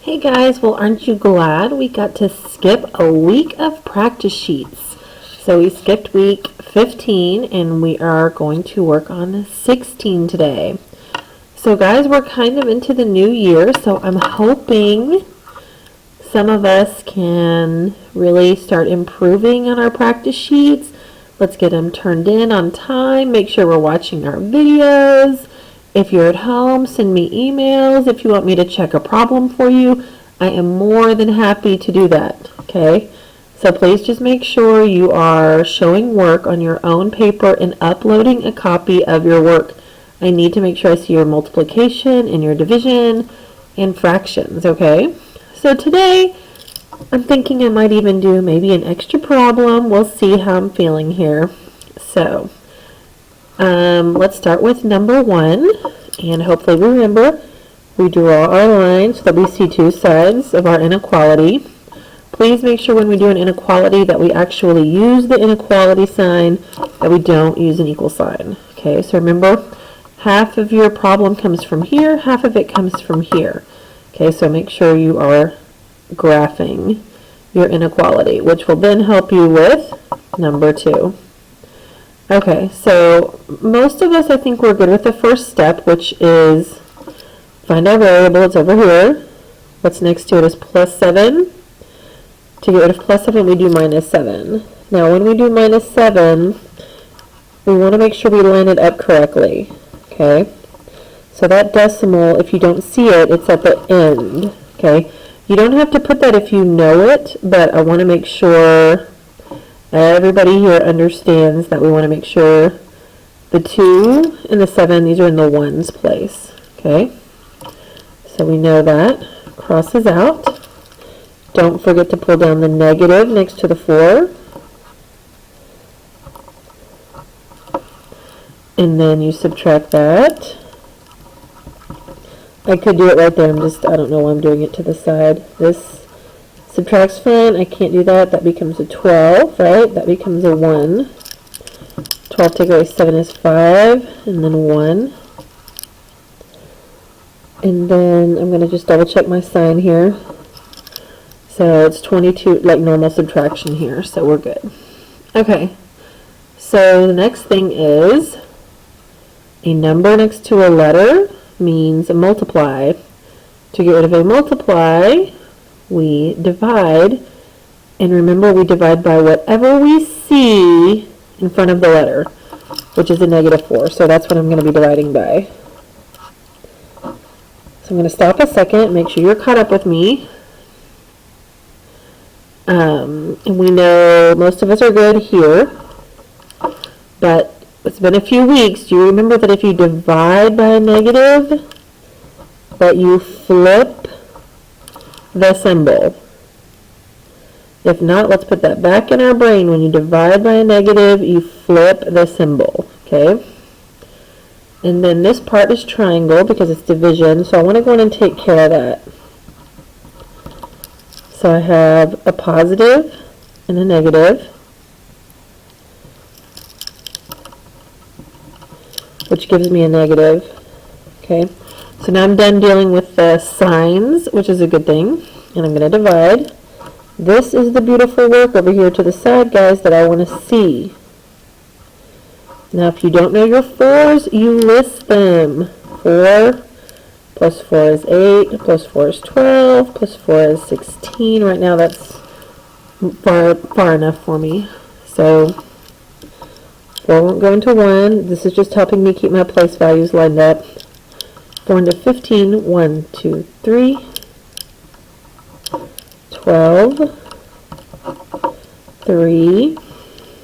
Hey guys, well aren't you glad we got to skip a week of practice sheets? So we skipped week 15 and we are going to work on 16 today. So guys, we're kind of into the new year, so I'm hoping some of us can really start improving on our practice sheets. Let's get them turned in on time, make sure we're watching our videos. If you're at home, send me emails. If you want me to check a problem for you, I am more than happy to do that, okay? So please just make sure you are showing work on your own paper and uploading a copy of your work. I need to make sure I see your multiplication and your division and fractions, okay? So today, I'm thinking I might even do maybe an extra problem. We'll see how I'm feeling here. So, let's start with number 1, and hopefully remember, we draw our lines so that we see two sides of our inequality. Please make sure when we do an inequality that we actually use the inequality sign, that we don't use an equal sign. Okay, so remember, half of your problem comes from here, half of it comes from here. Okay, so make sure you are graphing your inequality, which will then help you with number 2. Okay, so most of us, I think we're good with the first step, which is find our variable. It's over here. What's next to it is plus 7. To get rid of plus 7, we do minus 7. Now, when we do minus 7, we want to make sure we line it up correctly. Okay? So that decimal, if you don't see it, it's at the end. Okay? You don't have to put that if you know it, but I want to make sure everybody here understands that we want to make sure the 2 and the 7, these are in the ones place. Okay? So we know that. Crosses out. Don't forget to pull down the negative next to the 4. And then you subtract that. I could do it right there. I don't know why I'm doing it to the side. This subtracts fine. I can't do that. That becomes a 12, right? That becomes a 1. 12 take away 7 is 5, and then 1. And then I'm going to just double check my sign here. So it's 22, like normal subtraction here, so we're good. Okay, so the next thing is a number next to a letter means a multiply. To get rid of a multiply, we divide. And remember, we divide by whatever we see in front of the letter, which is a negative 4. So that's what I'm going to be dividing by. So I'm going to stop a second, make sure you're caught up with me. And we know most of us are good here, but it's been a few weeks. Do you remember that if you divide by a negative, that you flip the symbol? If not, let's put that back in our brain. When you divide by a negative, you flip the symbol, okay? And then this part is triangle because it's division, so I want to go in and take care of that. So I have a positive and a negative, which gives me a negative. Okay, so now I'm done dealing with the signs, which is a good thing, and I'm going to divide. This is the beautiful work over here to the side, guys, that I want to see. Now, if you don't know your 4s, you list them. 4 plus 4 is 8, plus 4 is 12, plus 4 is 16. Right now that's far enough for me. So 4 won't go into 1. This is just helping me keep my place values lined up. 4 into 15, 1, 2, 3, 12, 3.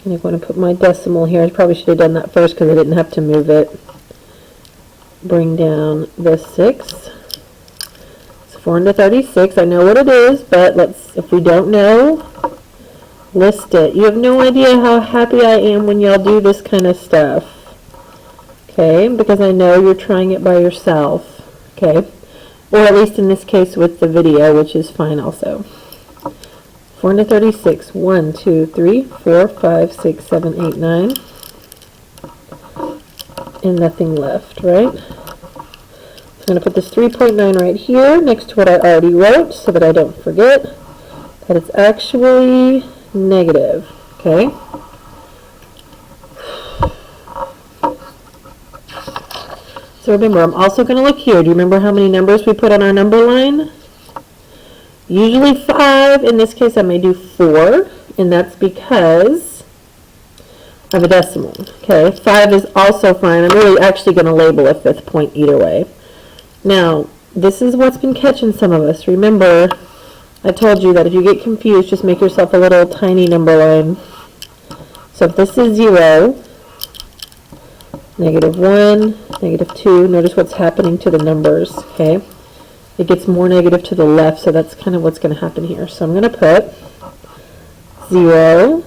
And I'm going to put my decimal here. I probably should have done that first because I didn't have to move it. Bring down the 6. It's 4 into 36. I know what it is, but if we don't know, list it. You have no idea how happy I am when y'all do this kind of stuff. Okay, because I know you're trying it by yourself. Okay, or at least in this case with the video, which is fine also. 4 into 36. 1, 2, 3, 4, 5, 6, 7, 8, 9. And nothing left, right? I'm going to put this 3.9 right here next to what I already wrote so that I don't forget that it's actually negative, okay? So remember, I'm also going to look here. Do you remember how many numbers we put on our number line? Usually 5. In this case, I may do 4, and that's because of a decimal. Okay, 5 is also fine. I'm really actually going to label a 5th point either way. Now, this is what's been catching some of us. Remember, I told you that if you get confused, just make yourself a little tiny number line. So if this is 0, -1, -2, notice what's happening to the numbers, okay? It gets more negative to the left, so that's kind of what's going to happen here. So I'm going to put 0,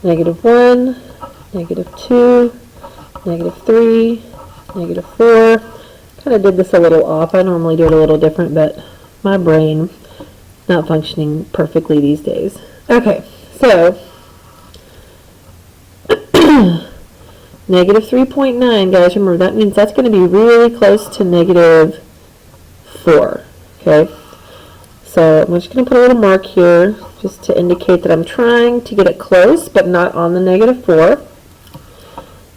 -1, -2, -3, -4. Kind of did this a little off. I normally do it a little different, but my brain not functioning perfectly these days. Okay, so -3.9, guys, remember that means that's going to be really close to -4, okay? So I'm just going to put a little mark here just to indicate that I'm trying to get it close but not on the -4.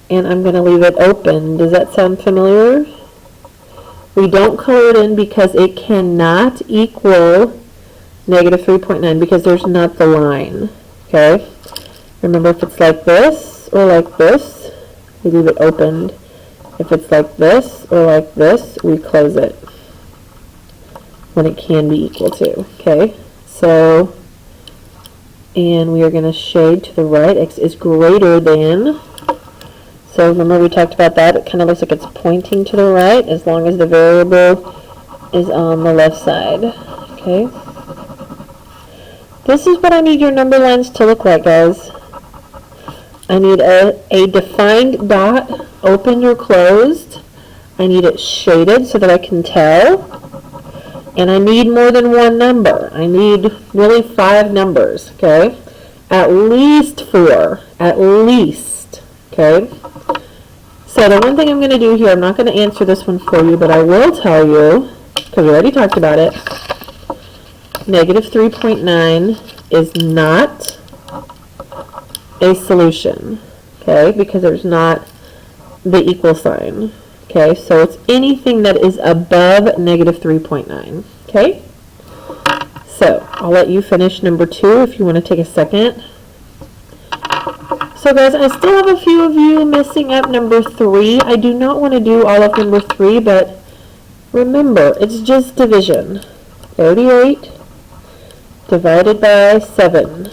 And I'm going to leave it open. Does that sound familiar? We don't color it in because it cannot equal -3.9 because there's not the line, okay? Remember, if it's like this or like this, we leave it opened. If it's like this or like this, we close it when it can be equal to, okay? So, and we are going to shade to the right. X is greater than. So remember we talked about that. It kind of looks like it's pointing to the right as long as the variable is on the left side, okay? This is what I need your number lines to look like, guys. I need a defined dot, open or closed. I need it shaded so that I can tell. And I need more than one number. I need really 5 numbers, okay? At least 4, at least, okay? So the one thing I'm going to do here, I'm not going to answer this one for you, but I will tell you, because we already talked about it, -3.9 is not a solution, okay, because there's not the equal sign, okay, so it's anything that is above -3.9, okay? So I'll let you finish number 2 if you want to take a second. So guys, I still have a few of you messing up number 3. I do not want to do all of number 3, but remember, it's just division. 38 divided by 7.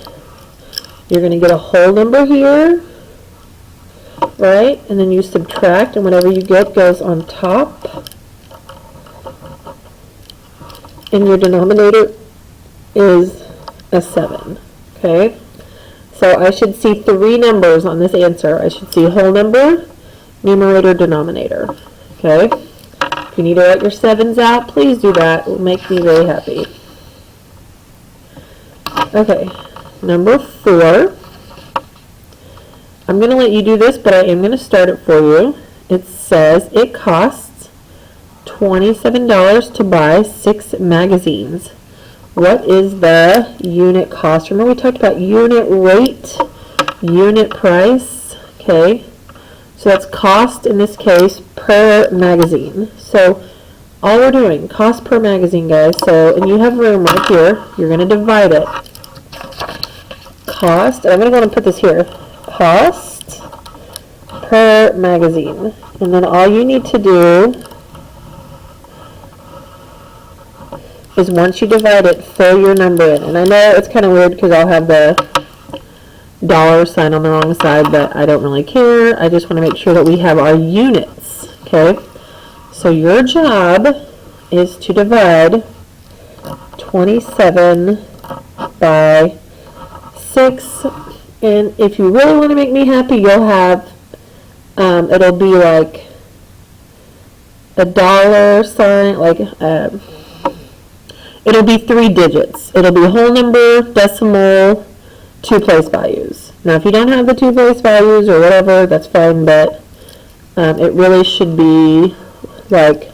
You're going to get a whole number here, right? And then you subtract, and whatever you get goes on top. And your denominator is a 7, okay? So I should see 3 numbers on this answer. I should see whole number, numerator, denominator, okay? If you need to write your 7s out, please do that. It will make me very happy. Okay, number 4. I'm going to let you do this, but I am going to start it for you. It says it costs $27 to buy 6 magazines. What is the unit cost? Remember we talked about unit rate, unit price, okay? So that's cost in this case per magazine. So all we're doing, cost per magazine, guys. So, and you have room right here. You're going to divide it. Cost, and I'm going to go ahead and put this here. Cost per magazine. And then all you need to do is once you divide it, fill your number in. And I know it's kind of weird because I'll have the dollar sign on the wrong side, but I don't really care. I just want to make sure that we have our units, okay? So your job is to divide 27 by 6, and if you really want to make me happy, you'll have, it'll be like a dollar sign, like, it'll be 3 digits. It'll be whole number, decimal, 2 place values. Now, if you don't have the 2 place values or whatever, that's fine, but it really should be like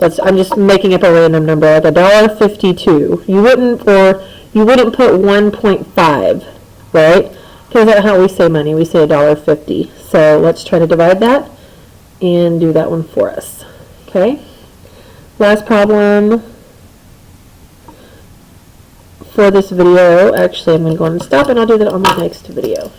I'm just making up a random number, like $1.52. You wouldn't put 1.5, right? Because that's how we say money. We say $1.50. So let's try to divide that and do that one for us. Okay. Last problem for this video. Actually, I'm going to go and stop, and I'll do that on the next video.